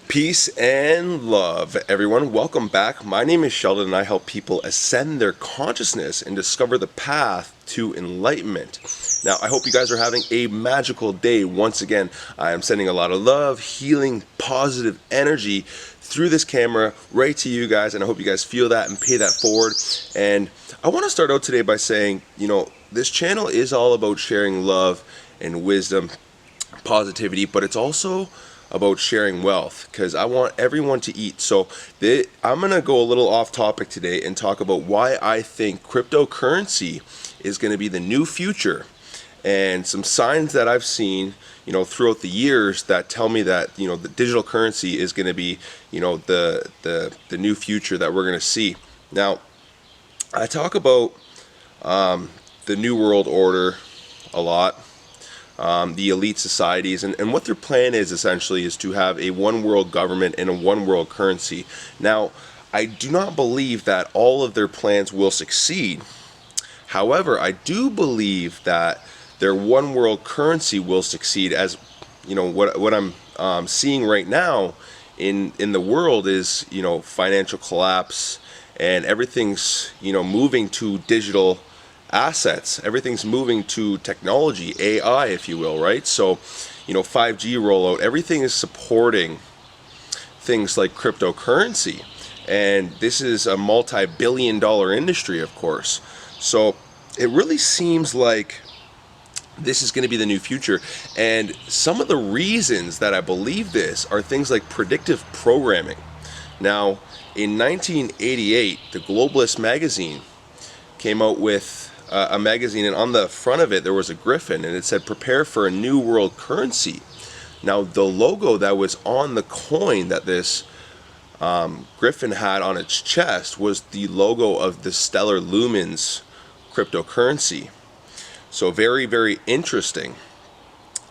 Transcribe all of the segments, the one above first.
Peace and love, everyone. Welcome back. My name is Sheldon, and I help people ascend their consciousness and discover the path to enlightenment. Now, I hope you guys are having a magical day. Once again, I am sending a lot of love, healing, positive energy through this camera right to you guys, and I hope you guys feel that and pay that forward. And I want to start out today by saying, this channel is all about sharing love and wisdom, positivity, but it's also about sharing wealth because I want everyone to eat. So I'm going to go a little off topic today and talk about why I think cryptocurrency is going to be the new future, and some signs that I've seen throughout the years that tell me that the digital currency is going to be the new future that we're going to see. Now, I talk about the New World Order a lot. The elite societies, and what their plan is essentially is to have a one world government and a one world currency. Now, I do not believe that all of their plans will succeed. However, I do believe that their one world currency will succeed. As what I'm seeing right now in the world is financial collapse, and everything's moving to digital assets. Everything's moving to technology, AI, if you will, right? So 5G rollout, everything is supporting things like cryptocurrency, and this is a multi-billion-dollar industry, of course. So it really seems like this is going to be the new future. And some of the reasons that I believe this are things like predictive programming. Now, in 1988, the Globalist magazine came out with a magazine, and on the front of it there was a griffin, and it said, "Prepare for a new world currency." Now, the logo that was on the coin that this griffin had on its chest was the logo of the Stellar Lumens cryptocurrency. So very, very interesting.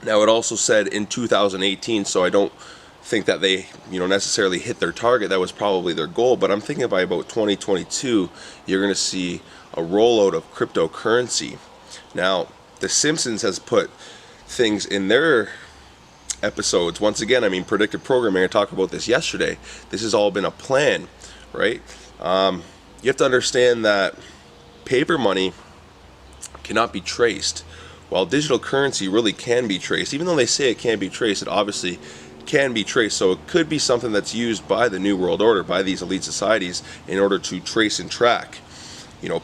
Now, it also said in 2018, so I don't think that they necessarily hit their target. That was probably their goal, but I'm thinking by about 2022 you're going to see a rollout of cryptocurrency. Now, The Simpsons has put things in their episodes. Once again, predictive programming, I talked about this yesterday. This has all been a plan, right? You have to understand that paper money cannot be traced, while digital currency really can be traced. Even though they say it can't be traced, it obviously can be traced. So it could be something that's used by the New World Order, by these elite societies, in order to trace and track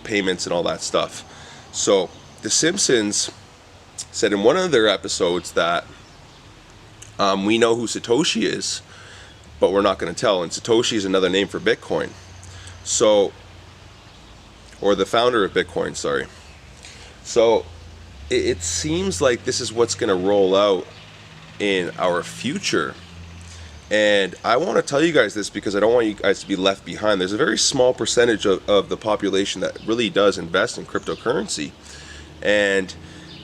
payments and all that stuff. So The Simpsons said in one of their episodes that we know who Satoshi is, but we're not going to tell. And Satoshi is another name for Bitcoin. So, or the founder of Bitcoin, sorry. So it seems like this is what's going to roll out in our future. And I want to tell you guys this because I don't want you guys to be left behind. There's a very small percentage of the population that really does invest in cryptocurrency. And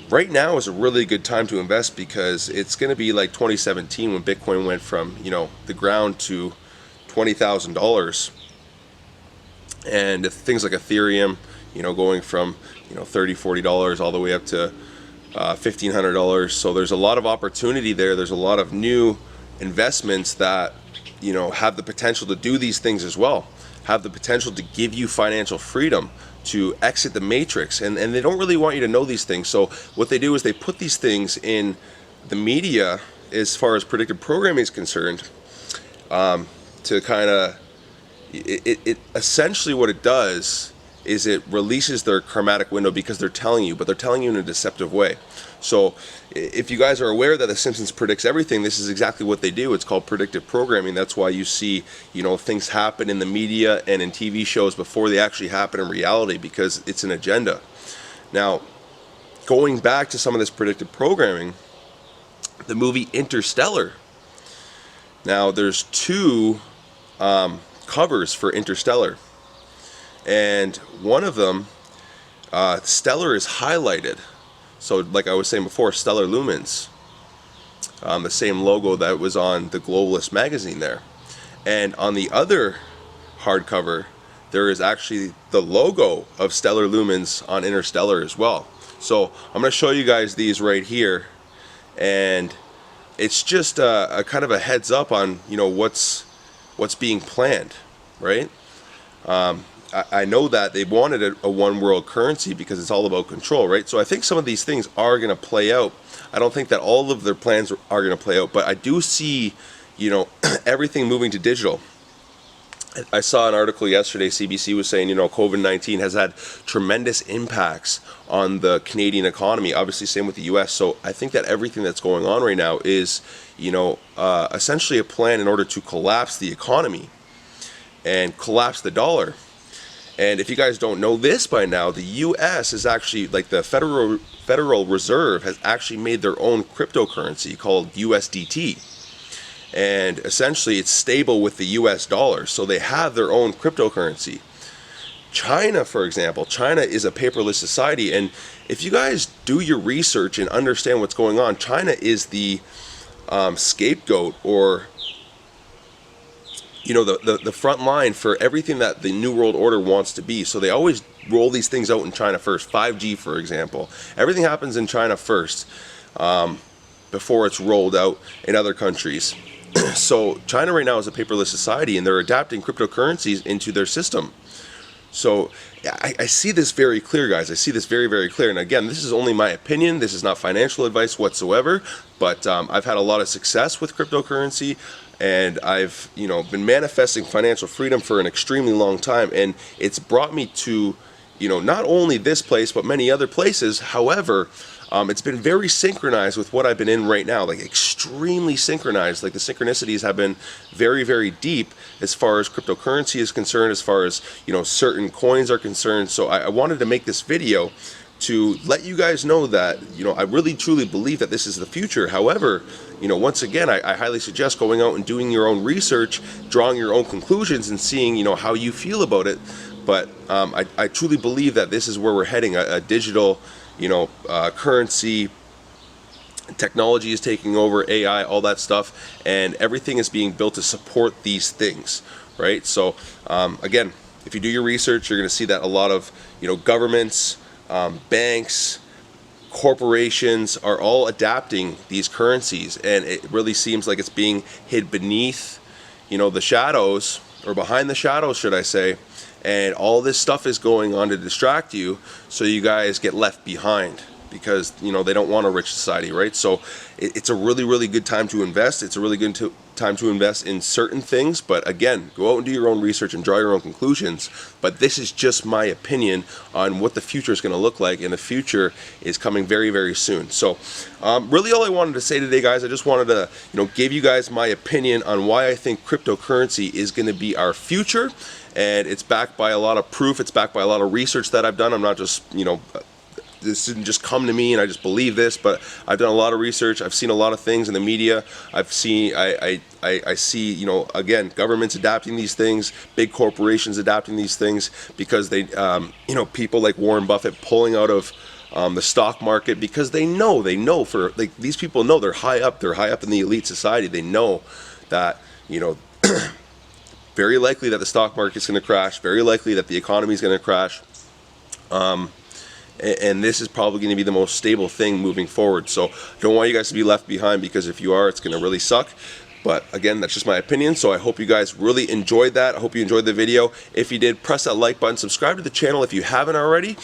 right now is a really good time to invest because it's going to be like 2017 when Bitcoin went from, the ground to $20,000. And things like Ethereum, going from, $30, $40 all the way up to $1,500. So there's a lot of opportunity there. There's a lot of new investments that have the potential to do these things as well, have the potential to give you financial freedom, to exit the matrix, and they don't really want you to know these things. So what they do is they put these things in the media as far as predictive programming is concerned, to kind of it essentially what it does is it releases their karmatic window because they're telling you, but they're telling you in a deceptive way. So if you guys are aware that The Simpsons predicts everything, this is exactly what they do. It's called predictive programming. That's why you see, things happen in the media and in TV shows before they actually happen in reality, because it's an agenda. Now, going back to some of this predictive programming, the movie Interstellar. Now, there's two covers for Interstellar. And one of them, Stellar is highlighted. So like I was saying before, Stellar Lumens, the same logo that was on the Globalist magazine there. And on the other hardcover, there is actually the logo of Stellar Lumens on Interstellar as well. So I'm going to show you guys these right here. And it's just a kind of a heads up on, you know, what's being planned, right? I know that they wanted a one world currency because it's all about control, right? So I think some of these things are going to play out. I don't think that all of their plans are going to play out, but I do see, you know, everything moving to digital. I saw an article yesterday, CBC was saying, you know, COVID-19 has had tremendous impacts on the Canadian economy, obviously same with the US. So I think that everything that's going on right now is, you know, essentially a plan in order to collapse the economy and collapse the dollar. And if you guys don't know this by now, the US is actually, like, the Federal Reserve has actually made their own cryptocurrency called USDT. And essentially it's stable with the US dollar, so they have their own cryptocurrency. China, for example, China is a paperless society, and if you guys do your research and understand what's going on, China is the scapegoat, or, you know, the front line for everything that the New World Order wants to be. So they always roll these things out in China first. 5G, for example, everything happens in China first, before it's rolled out in other countries. So China right now is a paperless society, and they're adapting cryptocurrencies into their system. So I see this very clear, guys. I see this very, very clear. And again, this is only my opinion. This is not financial advice whatsoever. But I've had a lot of success with cryptocurrency, and I've, you know, been manifesting financial freedom for an extremely long time. And it's brought me to, you know, not only this place, but many other places. However, it's been very synchronized with what I've been in right now, like extremely synchronized. Like the synchronicities have been very, very deep as far as cryptocurrency is concerned, as far as, you know, certain coins are concerned. So I wanted to make this video to let you guys know that, you know, I really truly believe that this is the future. However, you know, once again, I highly suggest going out and doing your own research, drawing your own conclusions, and seeing, you know, how you feel about it. But I truly believe that this is where we're heading, a digital, you know, currency. Technology is taking over, AI, all that stuff, and everything is being built to support these things, right? So again, if you do your research, you're going to see that a lot of, you know, governments, banks, corporations are all adapting these currencies, and it really seems like it's being hid beneath, you know, the shadows, or behind the shadows, should I say. And all this stuff is going on to distract you, so you guys get left behind, because, you know, they don't want a rich society, right? So it's a really, really good time to invest. It's a really good time to invest in certain things. But again, go out and do your own research and draw your own conclusions. But this is just my opinion on what the future is going to look like, and the future is coming very, very soon. So really all I wanted to say today, guys, I just wanted to, you know, give you guys my opinion on why I think cryptocurrency is going to be our future. And it's backed by a lot of proof. It's backed by a lot of research that I've done. I'm not just, you know, this didn't just come to me and I just believe this, but I've done a lot of research. I've seen a lot of things in the media. I've seen, I see, you know, again, governments adapting these things, big corporations adapting these things, because they, you know, people like Warren Buffett pulling out of the stock market, because they know for, like, these people know they're high up in the elite society. They know that, you know, very likely that the stock market's going to crash, very likely that the economy is going to crash. And this is probably going to be the most stable thing moving forward. So I don't want you guys to be left behind, because if you are, it's going to really suck. But again, that's just my opinion. So I hope you guys really enjoyed that. I hope you enjoyed the video. If you did, press that like button, subscribe to the channel if you haven't already,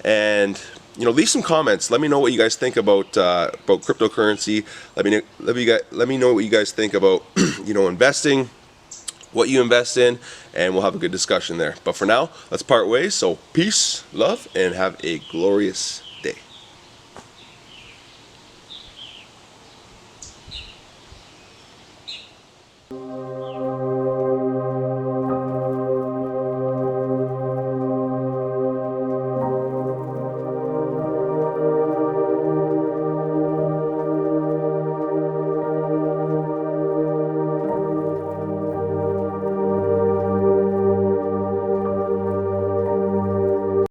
and, you know, leave some comments. Let me know what you guys think about cryptocurrency. Let me know what you guys think about you know, investing, what you invest in, and we'll have a good discussion there. But for now, let's part ways. So peace, love, and have a glorious day.